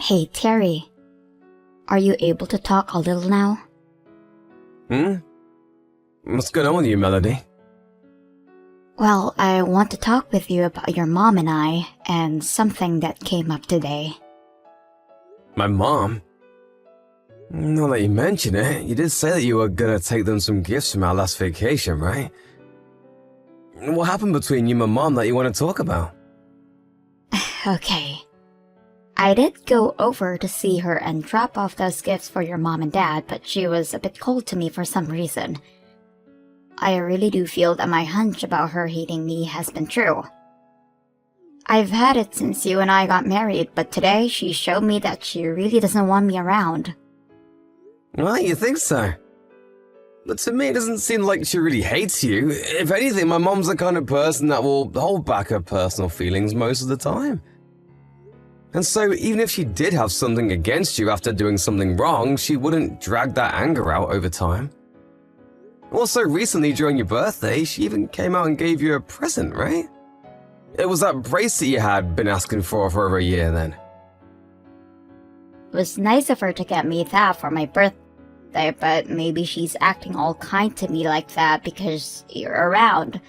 Hey, Terry. Are you able to talk a little now? Hmm? What's going on with you, Melody? Well, I want to talk with you about your mom and I, and something that came up today. My mom? Now that you mention it, you did say that you were gonna take them some gifts from our last vacation, right? What happened between you and my mom that you want to talk about? Okay. I did go over to see her and drop off those gifts for your mom and dad, but she was a bit cold to me for some reason. I really do feel that my hunch about her hating me has been true. I've had it since you and I got married, but today she showed me that she really doesn't want me around. Well, you think so? But to me, it doesn't seem like she really hates you. If anything, my mom's the kind of person that will hold back her personal feelings most of the time. And so, even if she did have something against you after doing something wrong, she wouldn't drag that anger out over time. Also, recently during your birthday, she even came out and gave you a present, right? It was that bracelet you had been asking for over a year then. It was nice of her to get me that for my birthday, but maybe she's acting all kind to me like that because you're around.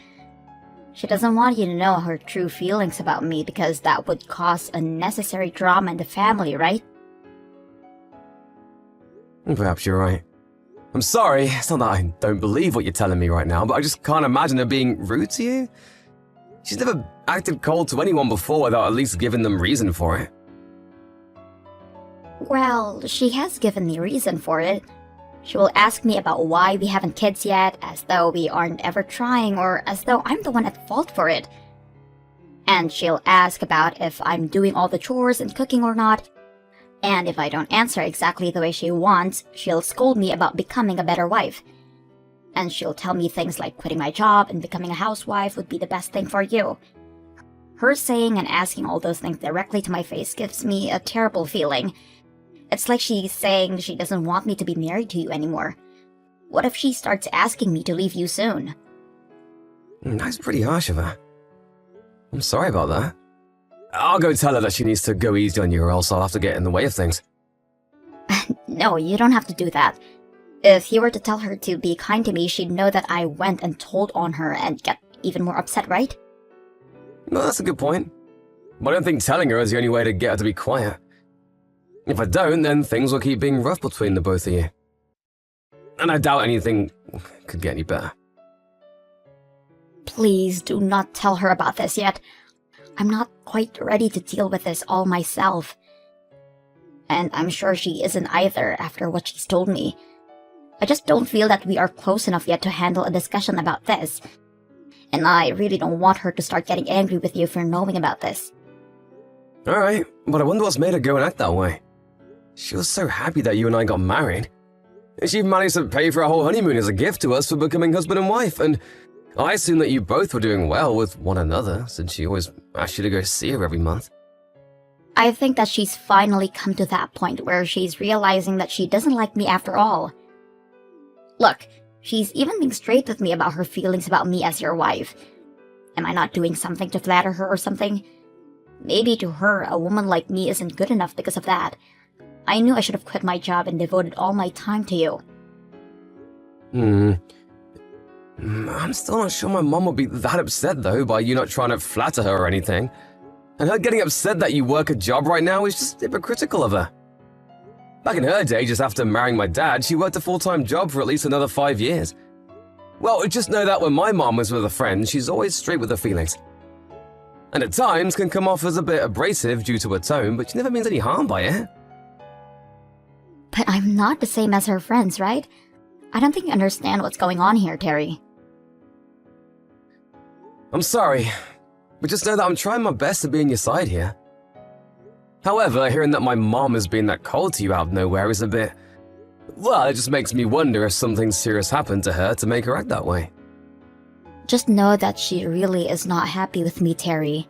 She doesn't want you to know her true feelings about me because that would cause unnecessary drama in the family, right? Perhaps you're right. I'm sorry, it's not that I don't believe what you're telling me right now, but I just can't imagine her being rude to you. She's never acted cold to anyone before without at least giving them reason for it. Well, she has given me reason for it. She will ask me about why we haven't kids yet, as though we aren't ever trying, or as though I'm the one at fault for it. And she'll ask about if I'm doing all the chores and cooking or not, and if I don't answer exactly the way she wants, she'll scold me about becoming a better wife. And she'll tell me things like quitting my job and becoming a housewife would be the best thing for you. Her saying and asking all those things directly to my face gives me a terrible feeling. It's like she's saying she doesn't want me to be married to you anymore. What if she starts asking me to leave you soon? That's pretty harsh of her. I'm sorry about that. I'll go tell her that she needs to go easy on you or else I'll have to get in the way of things. No, you don't have to do that. If you were to tell her to be kind to me, she'd know that I went and told on her and get even more upset, right? Well, that's a good point. But I don't think telling her is the only way to get her to be quiet. If I don't, then things will keep being rough between the both of you. And I doubt anything could get any better. Please do not tell her about this yet. I'm not quite ready to deal with this all myself. And I'm sure she isn't either after what she's told me. I just don't feel that we are close enough yet to handle a discussion about this. And I really don't want her to start getting angry with you for knowing about this. Alright, but I wonder what's made her go and act that way. She was so happy that you and I got married. She even managed to pay for our whole honeymoon as a gift to us for becoming husband and wife, and I assume that you both were doing well with one another, since she always asked you to go see her every month. I think that she's finally come to that point where she's realizing that she doesn't like me after all. Look, she's even being straight with me about her feelings about me as your wife. Am I not doing something to flatter her or something? Maybe to her, a woman like me isn't good enough because of that. I knew I should have quit my job and devoted all my time to you. I'm still not sure my mom would be that upset, though, by you not trying to flatter her or anything. And her getting upset that you work a job right now is just hypocritical of her. Back in her day, just after marrying my dad, she worked a full-time job for at least another 5 years. Well, just know that when my mom was with a friend, she's always straight with her feelings. And at times can come off as a bit abrasive due to her tone, but she never means any harm by it. But I'm not the same as her friends, right? I don't think you understand what's going on here, Terry. I'm sorry, but just know that I'm trying my best to be on your side here. However, hearing that my mom has been that cold to you out of nowhere is a bit... Well, it just makes me wonder if something serious happened to her to make her act that way. Just know that she really is not happy with me, Terry.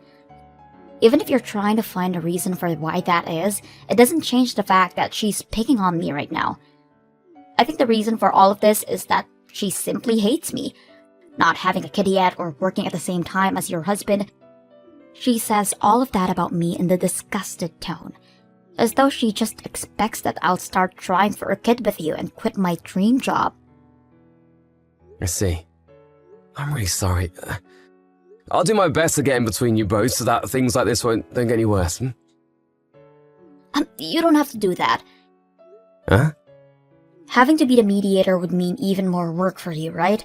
Even if you're trying to find a reason for why that is, it doesn't change the fact that she's picking on me right now. I think the reason for all of this is that she simply hates me. Not having a kid yet or working at the same time as your husband. She says all of that about me in the disgusted tone. As though she just expects that I'll start trying for a kid with you and quit my dream job. I see. I'm really sorry. I'll do my best to get in between you both so that things like this don't get any worse. You don't have to do that. Huh? Having to be the mediator would mean even more work for you, right?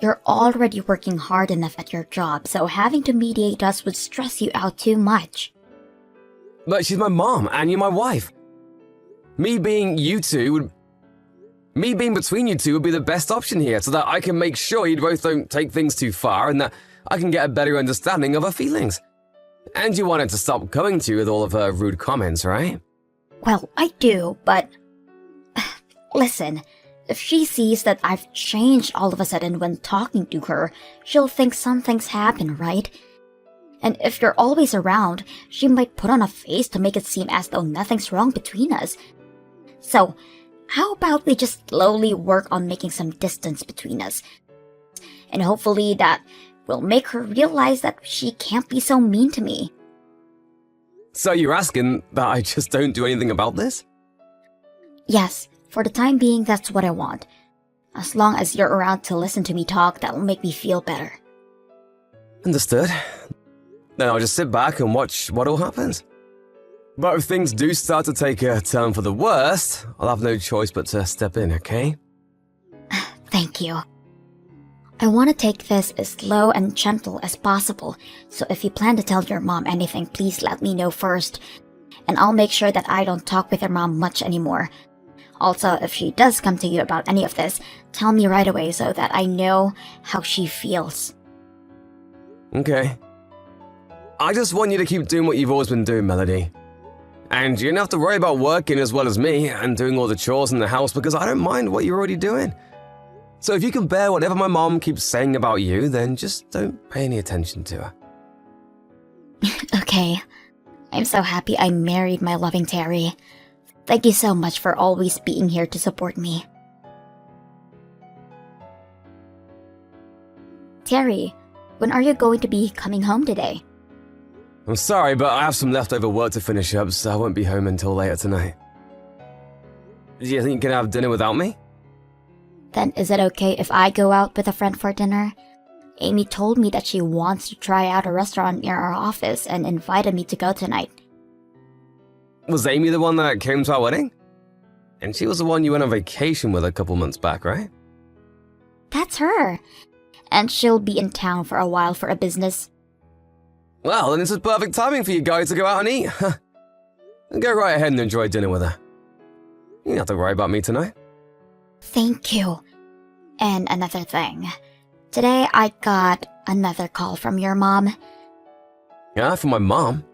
You're already working hard enough at your job, so having to mediate us would stress you out too much. But she's my mom, and you're my wife. Me being between you two would be the best option here, so that I can make sure you both don't take things too far, and that I can get a better understanding of her feelings. And you wanted to stop coming to you with all of her rude comments, right? Well, I do, but... Listen, if she sees that I've changed all of a sudden when talking to her, she'll think something's happened, right? And if you're always around, she might put on a face to make it seem as though nothing's wrong between us. So, how about we just slowly work on making some distance between us? And hopefully that will make her realize that she can't be so mean to me. So you're asking that I just don't do anything about this? Yes, for the time being, that's what I want. As long as you're around to listen to me talk, that'll make me feel better. Understood. Then I'll just sit back and watch what all happens. But if things do start to take a turn for the worst, I'll have no choice but to step in, okay? Thank you. I want to take this as slow and gentle as possible, so if you plan to tell your mom anything, please let me know first. And I'll make sure that I don't talk with your mom much anymore. Also, if she does come to you about any of this, tell me right away so that I know how she feels. Okay. I just want you to keep doing what you've always been doing, Melody. And you don't have to worry about working as well as me and doing all the chores in the house because I don't mind what you're already doing. So if you can bear whatever my mom keeps saying about you, then just don't pay any attention to her. Okay. I'm so happy I married my loving Terry. Thank you so much for always being here to support me. Terry, when are you going to be coming home today? I'm sorry, but I have some leftover work to finish up, so I won't be home until later tonight. Do you think you can have dinner without me? Then is it okay if I go out with a friend for dinner? Amy told me that she wants to try out a restaurant near our office and invited me to go tonight. Was Amy the one that came to our wedding? And she was the one you went on vacation with a couple months back, right? That's her. And she'll be in town for a while for a business. Well, then this is perfect timing for you guys to go out and eat. Go right ahead and enjoy dinner with her. You don't have to worry about me tonight. Thank you. And another thing. Today I got another call from your mom. Yeah, from my mom?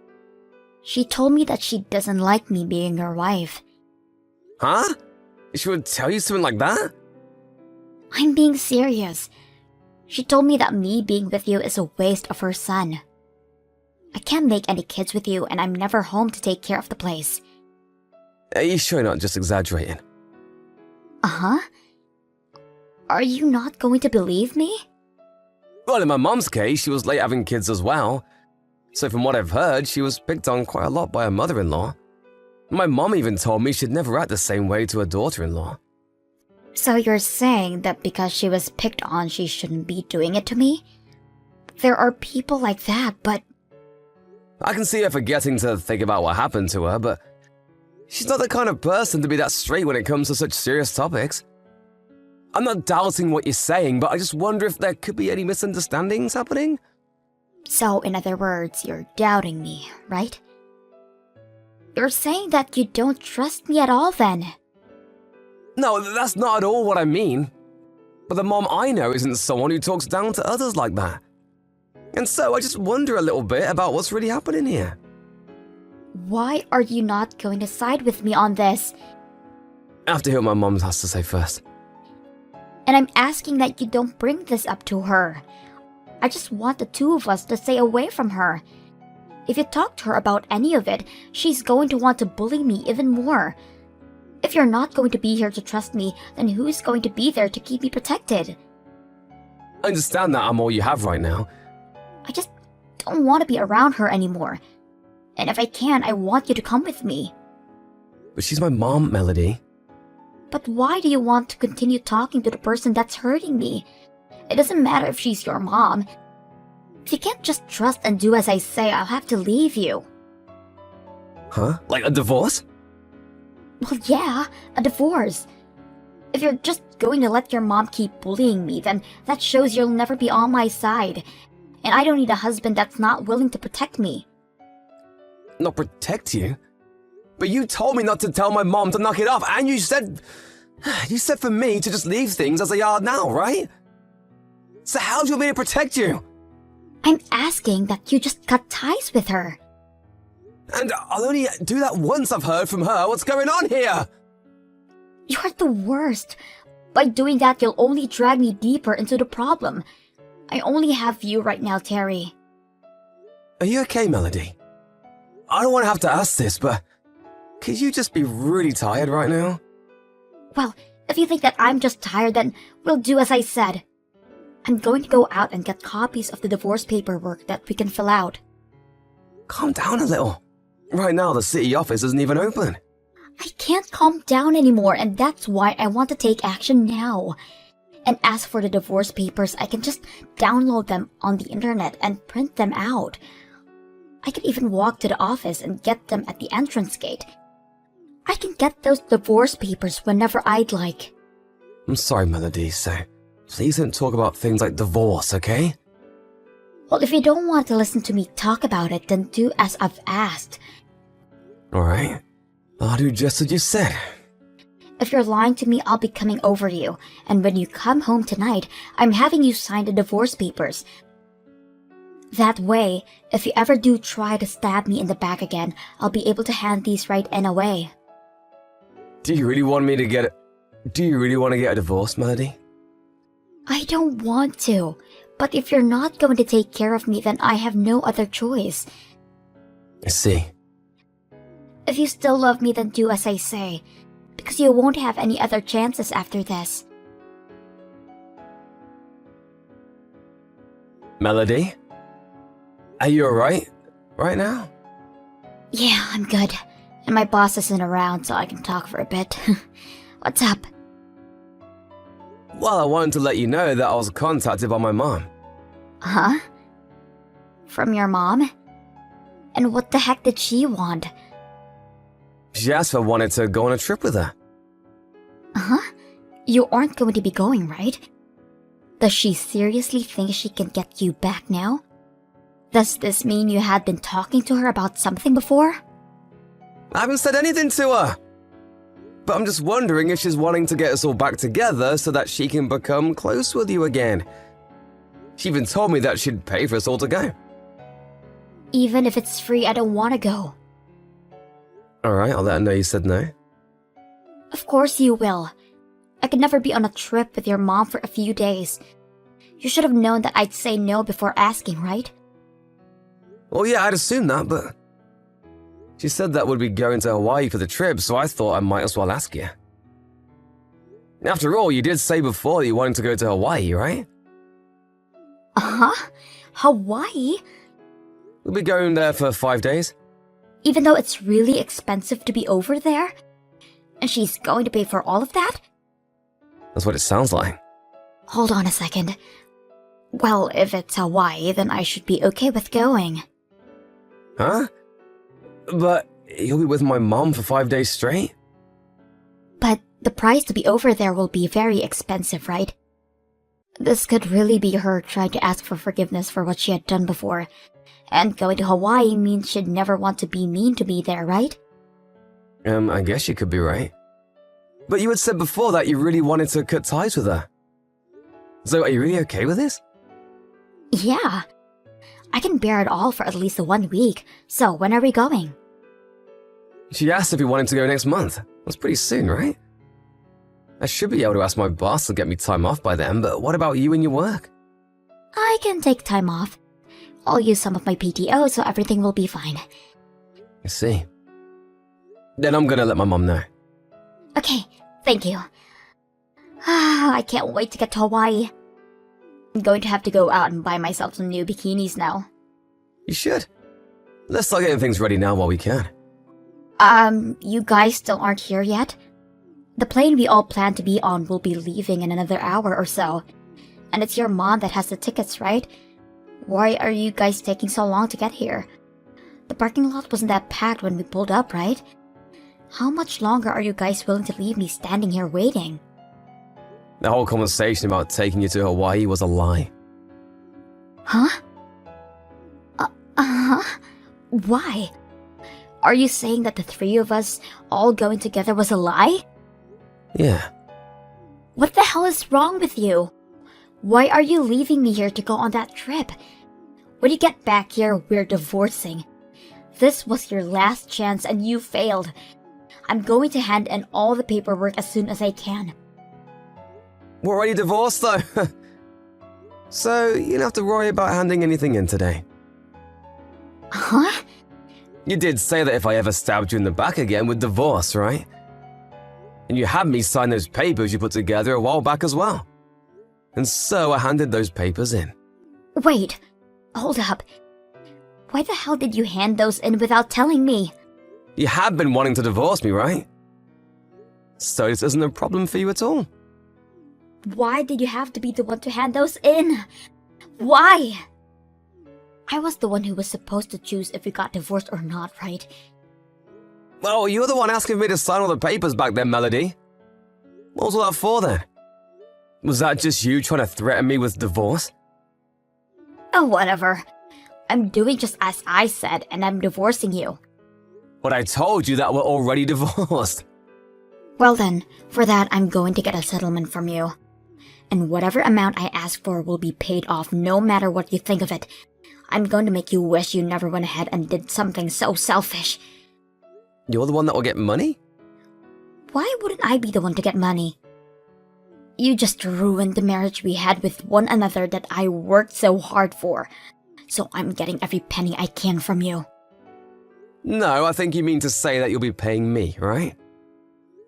She told me that she doesn't like me being your wife. Huh? She would tell you something like that? I'm being serious. She told me that me being with you is a waste of her son. I can't make any kids with you and I'm never home to take care of the place. Are you sure you're not just exaggerating? Uh-huh. Are you not going to believe me? Well, in my mom's case, she was late having kids as well. So from what I've heard, she was picked on quite a lot by her mother-in-law. My mom even told me she'd never act the same way to her daughter-in-law. So you're saying that because she was picked on, she shouldn't be doing it to me? There are people like that, but... I can see her forgetting to think about what happened to her, but she's not the kind of person to be that straight when it comes to such serious topics. I'm not doubting what you're saying, but I just wonder if there could be any misunderstandings happening. So, in other words, you're doubting me, right? You're saying that you don't trust me at all then? No, that's not at all what I mean. But the mom I know isn't someone who talks down to others like that. And so I just wonder a little bit about what's really happening here. Why are you not going to side with me on this? I have to hear what my mom has to say first. And I'm asking that you don't bring this up to her. I just want the two of us to stay away from her. If you talk to her about any of it, she's going to want to bully me even more. If you're not going to be here to trust me, then who's going to be there to keep me protected? I understand that I'm all you have right now. I just don't want to be around her anymore. And if I can, I want you to come with me. But she's my mom, Melody. But why do you want to continue talking to the person that's hurting me? It doesn't matter if she's your mom. If you can't just trust and do as I say, I'll have to leave you. Huh? Like a divorce? Well, yeah, a divorce. If you're just going to let your mom keep bullying me, then that shows you'll never be on my side. And I don't need a husband that's not willing to protect me. Not protect you? But you told me not to tell my mom to knock it off, and you said for me to just leave things as they are now, right? So how do you want me to protect you? I'm asking that you just cut ties with her. And I'll only do that once I've heard from her. What's going on here? You're the worst. By doing that, you'll only drag me deeper into the problem. I only have you right now, Terry. Are you okay, Melody? I don't want to have to ask this, but could you just be really tired right now? Well, if you think that I'm just tired, then we'll do as I said. I'm going to go out and get copies of the divorce paperwork that we can fill out. Calm down a little. Right now, the city office isn't even open. I can't calm down anymore, and that's why I want to take action now. And as for the divorce papers, I can just download them on the internet and print them out. I can even walk to the office and get them at the entrance gate. I can get those divorce papers whenever I'd like. I'm sorry, Melody, so please don't talk about things like divorce, okay? Well, if you don't want to listen to me talk about it, then do as I've asked. Alright, I'll do just what you said. If you're lying to me, I'll be coming over to you, and when you come home tonight, I'm having you sign the divorce papers. That way, if you ever do try to stab me in the back again, I'll be able to hand these right in away. Do you really want to get a divorce, Melody? I don't want to, but if you're not going to take care of me, then I have no other choice. I see. If you still love me, then do as I say, because you won't have any other chances after this. Melody? Are you alright right now? Yeah, I'm good. And my boss isn't around, so I can talk for a bit. What's up? Well, I wanted to let you know that I was contacted by my mom. Huh? From your mom? And what the heck did she want? She asked if I wanted to go on a trip with her. Huh? You aren't going to be going, right? Does she seriously think she can get you back now? Does this mean you had been talking to her about something before? I haven't said anything to her. But I'm just wondering if she's wanting to get us all back together so that she can become close with you again. She even told me that she'd pay for us all to go. Even if it's free, I don't want to go. Alright, I'll let her know you said no. Of course you will. I could never be on a trip with your mom for a few days. You should have known that I'd say no before asking, right? Well, yeah, I'd assumed that, but she said that we'd be going to Hawaii for the trip, so I thought I might as well ask you. After all, you did say before that you wanted to go to Hawaii, right? Uh-huh? Hawaii? We'll be going there for 5 days. Even though it's really expensive to be over there? And she's going to pay for all of that? That's what it sounds like. Hold on a second. Well, if it's Hawaii, then I should be okay with going. Huh? But you'll be with my mom for 5 days straight? But the price to be over there will be very expensive, right? This could really be her trying to ask for forgiveness for what she had done before. And going to Hawaii means she'd never want to be mean to me there, right? I guess you could be right. But you had said before that you really wanted to cut ties with her. So are you really okay with this? Yeah. I can bear it all for at least 1 week. So when are we going? She asked if we wanted to go next month. That's pretty soon, right? I should be able to ask my boss to get me time off by then, but what about you and your work? I can take time off. I'll use some of my PTO so everything will be fine. I see. Then I'm gonna let my mom know. Okay, thank you. I can't wait to get to Hawaii. I'm going to have to go out and buy myself some new bikinis now. You should. Let's start getting things ready now while we can. You guys still aren't here yet? The plane we all plan to be on will be leaving in another hour or so. And it's your mom that has the tickets, right? Why are you guys taking so long to get here? The parking lot wasn't that packed when we pulled up, right? How much longer are you guys willing to leave me standing here waiting? The whole conversation about taking you to Hawaii was a lie. Huh? Why? Are you saying that the three of us all going together was a lie? Yeah. What the hell is wrong with you? Why are you leaving me here to go on that trip? When you get back here, we're divorcing. This was your last chance and you failed. I'm going to hand in all the paperwork as soon as I can. We're already divorced though. So you don't have to worry about handing anything in today. Huh? You did say that if I ever stabbed you in the back again, we'd divorce, right? And you had me sign those papers you put together a while back as well. And so I handed those papers in. Wait, hold up. Why the hell did you hand those in without telling me? You have been wanting to divorce me, right? So this isn't a problem for you at all. Why did you have to be the one to hand those in? Why? I was the one who was supposed to choose if we got divorced or not, right? Well, you're the one asking me to sign all the papers back then, Melody. What was all that for then? Was that just you trying to threaten me with divorce? Oh, whatever. I'm doing just as I said, and I'm divorcing you. But I told you that we're already divorced. Well then, for that I'm going to get a settlement from you. And whatever amount I ask for will be paid off no matter what you think of it. I'm going to make you wish you never went ahead and did something so selfish. You're the one that will get money? Why wouldn't I be the one to get money? You just ruined the marriage we had with one another that I worked so hard for. So I'm getting every penny I can from you. No, I think you mean to say that you'll be paying me, right?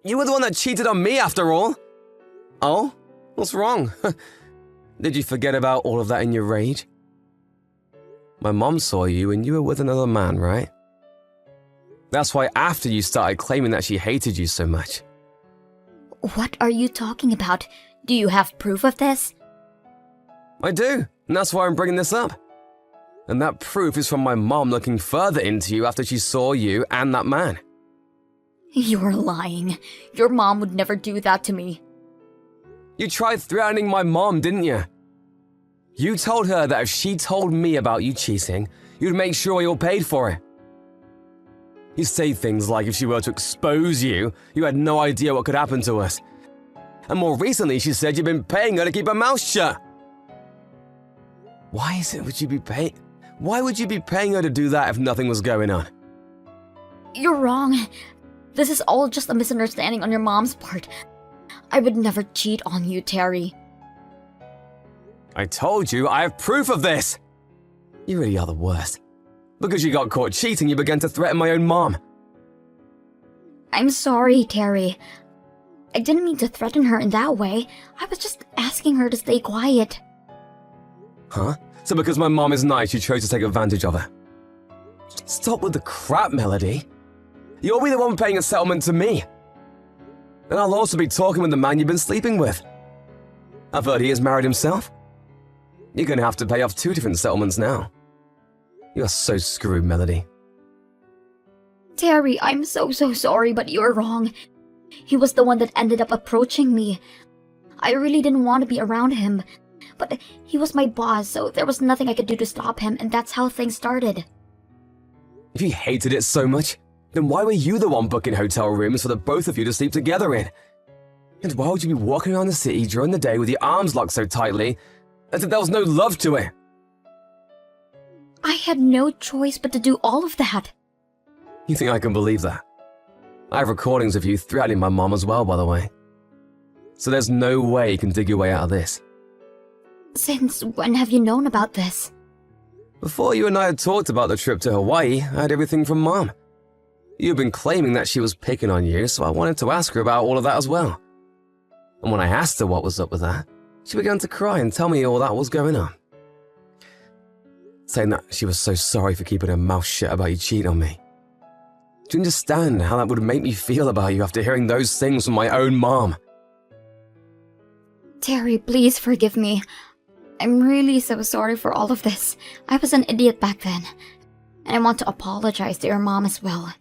You were the one that cheated on me after all. Oh? What's wrong? Did you forget about all of that in your rage? My mom saw you and you were with another man, right? That's why after you started claiming that she hated you so much. What are you talking about? Do you have proof of this? I do, and that's why I'm bringing this up. And that proof is from my mom looking further into you after she saw you and that man. You're lying. Your mom would never do that to me. You tried threatening my mom, didn't you? You told her that if she told me about you cheating, you'd make sure you're paid for it. You say things like if she were to expose you, you had no idea what could happen to us. And more recently, she said you've been paying her to keep her mouth shut. Why would you be paying her to do that if nothing was going on? You're wrong. This is all just a misunderstanding on your mom's part. I would never cheat on you, Terry. I told you, I have proof of this. You really are the worst. Because you got caught cheating, you began to threaten my own mom. I'm sorry, Terry. I didn't mean to threaten her in that way. I was just asking her to stay quiet. Huh? So because my mom is nice, you chose to take advantage of her? Stop with the crap, Melody. You'll be the one paying a settlement to me. And I'll also be talking with the man you've been sleeping with. I've heard he has married himself. You're going to have to pay off 2 different settlements now. You're so screwed, Melody. Terry, I'm so sorry, but you're wrong. He was the one that ended up approaching me. I really didn't want to be around him. But he was my boss, so there was nothing I could do to stop him, and that's how things started. If you hated it so much, then why were you the one booking hotel rooms for the both of you to sleep together in? And why would you be walking around the city during the day with your arms locked so tightly as if there was no love to it? I had no choice but to do all of that. You think I can believe that? I have recordings of you threatening my mom as well, by the way. So there's no way you can dig your way out of this. Since when have you known about this? Before you and I had talked about the trip to Hawaii, I had everything from Mom. You've been claiming that she was picking on you, so I wanted to ask her about all of that as well. And when I asked her what was up with that, she began to cry and tell me all that was going on. saying that she was so sorry for keeping her mouth shut about you cheating on me. Do you understand how that would make me feel about you after hearing those things from my own mom? Terry, please forgive me. I'm really so sorry for all of this. I was an idiot back then. And I want to apologize to your mom as well.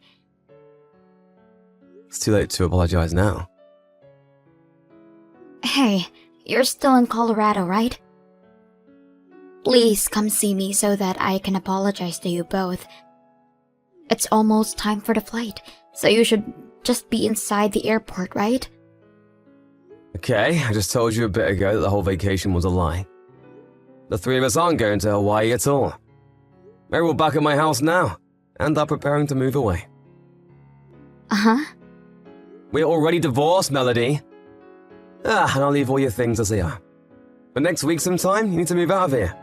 It's too late to apologize now. Hey, you're still in Colorado, right? Please come see me so that I can apologize to you both. It's almost time for the flight, so you should just be inside the airport, right? Okay, I just told you a bit ago that the whole vacation was a lie. The three of us aren't going to Hawaii at all. We're all back at my house now, and are preparing to move away. Uh-huh. We're already divorced, Melody. And I'll leave all your things as they are. But next week sometime, you need to move out of here.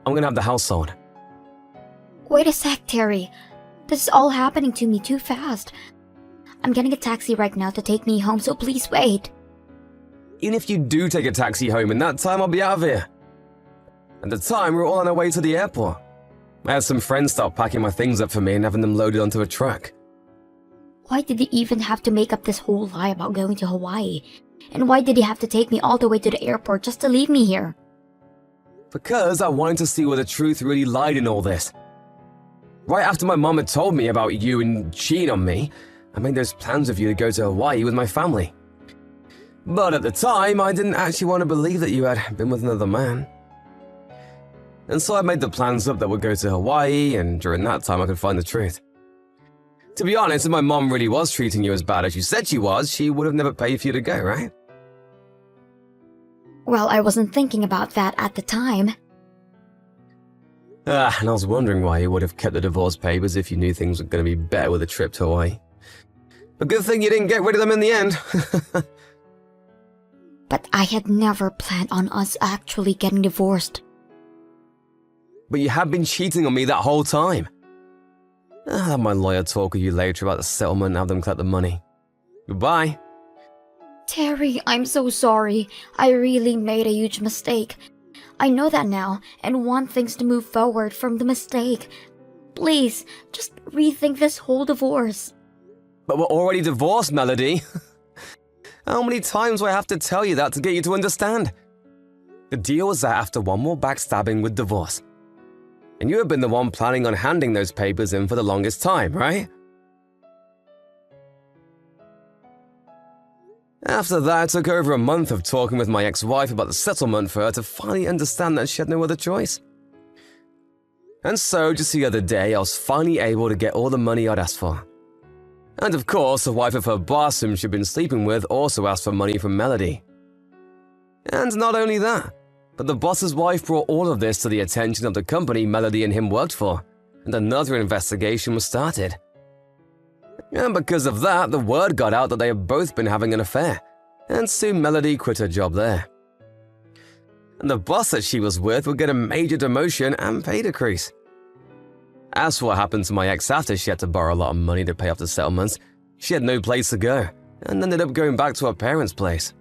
I'm gonna have the house sold. Wait a sec, Terry. This is all happening to me too fast. I'm getting a taxi right now to take me home, so please wait. Even if you do take a taxi home, in that time I'll be out of here. At the time, we were all on our way to the airport. I had some friends start packing my things up for me and having them loaded onto a truck. Why did he even have to make up this whole lie about going to Hawaii? And why did he have to take me all the way to the airport just to leave me here? Because I wanted to see where the truth really lied in all this. Right after my mom had told me about you and cheating on me, I made those plans with you to go to Hawaii with my family. But at the time, I didn't actually want to believe that you had been with another man. And so I made the plans up that we'd go to Hawaii, and during that time I could find the truth. To be honest, if my mom really was treating you as bad as you said she was, she would have never paid for you to go, right? Well, I wasn't thinking about that at the time. And I was wondering why you would have kept the divorce papers if you knew things were going to be better with a trip to Hawaii. But good thing you didn't get rid of them in the end. But I had never planned on us actually getting divorced. But you have been cheating on me that whole time. I'll have my lawyer talk with you later about the settlement and have them collect the money. Goodbye. Terry, I'm so sorry. I really made a huge mistake. I know that now and want things to move forward from the mistake. Please, just rethink this whole divorce. But we're already divorced, Melody. How many times do I have to tell you that to get you to understand? The deal was that after one more backstabbing with divorce. And you have been the one planning on handing those papers in for the longest time, right? After that, it took over a month of talking with my ex-wife about the settlement for her to finally understand that she had no other choice. And so, just the other day, I was finally able to get all the money I'd asked for. And of course, the wife of her boss whom she'd been sleeping with also asked for money from Melody. And not only that, but the boss's wife brought all of this to the attention of the company Melody and him worked for, and another investigation was started. And because of that, the word got out that they had both been having an affair, and soon Melody quit her job there. And the boss that she was with would get a major demotion and pay decrease. As for what happened to my ex after she had to borrow a lot of money to pay off the settlements, she had no place to go, and ended up going back to her parents' place.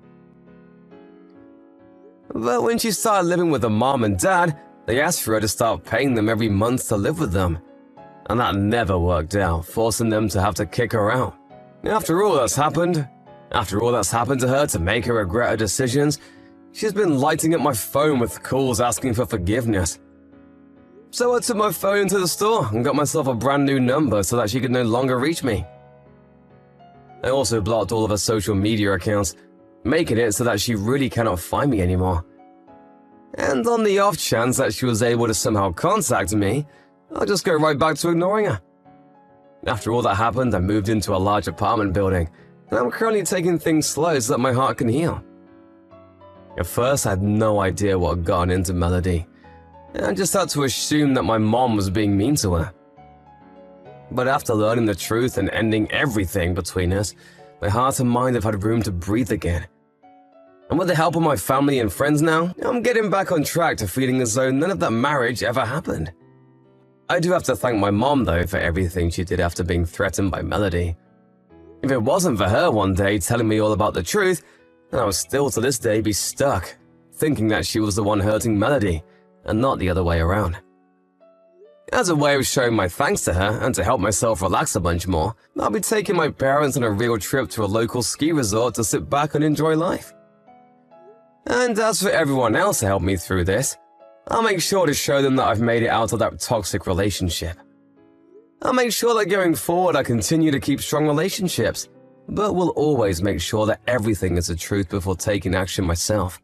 But when she started living with her mom and dad, they asked for her to start paying them every month to live with them. And that never worked out, forcing them to have to kick her out. After all that's happened to her to make her regret her decisions, she's been lighting up my phone with calls asking for forgiveness. So I took my phone to the store and got myself a brand new number so that she could no longer reach me. I also blocked all of her social media accounts, making it so that she really cannot find me anymore. And on the off chance that she was able to somehow contact me, I'll just go right back to ignoring her. After all that happened, I moved into a large apartment building, and I'm currently taking things slow so that my heart can heal. At first, I had no idea what had gotten into Melody, and I just had to assume that my mom was being mean to her. But after learning the truth and ending everything between us, my heart and mind have had room to breathe again. And with the help of my family and friends now, I'm getting back on track to feeling as though none of that marriage ever happened. I do have to thank my mom, though, for everything she did after being threatened by Melody. If it wasn't for her one day telling me all about the truth, then I would still to this day be stuck, thinking that she was the one hurting Melody, and not the other way around. As a way of showing my thanks to her and to help myself relax a bunch more, I'll be taking my parents on a real trip to a local ski resort to sit back and enjoy life. And as for everyone else to help me through this, I'll make sure to show them that I've made it out of that toxic relationship. I'll make sure that going forward I continue to keep strong relationships, but will always make sure that everything is the truth before taking action myself.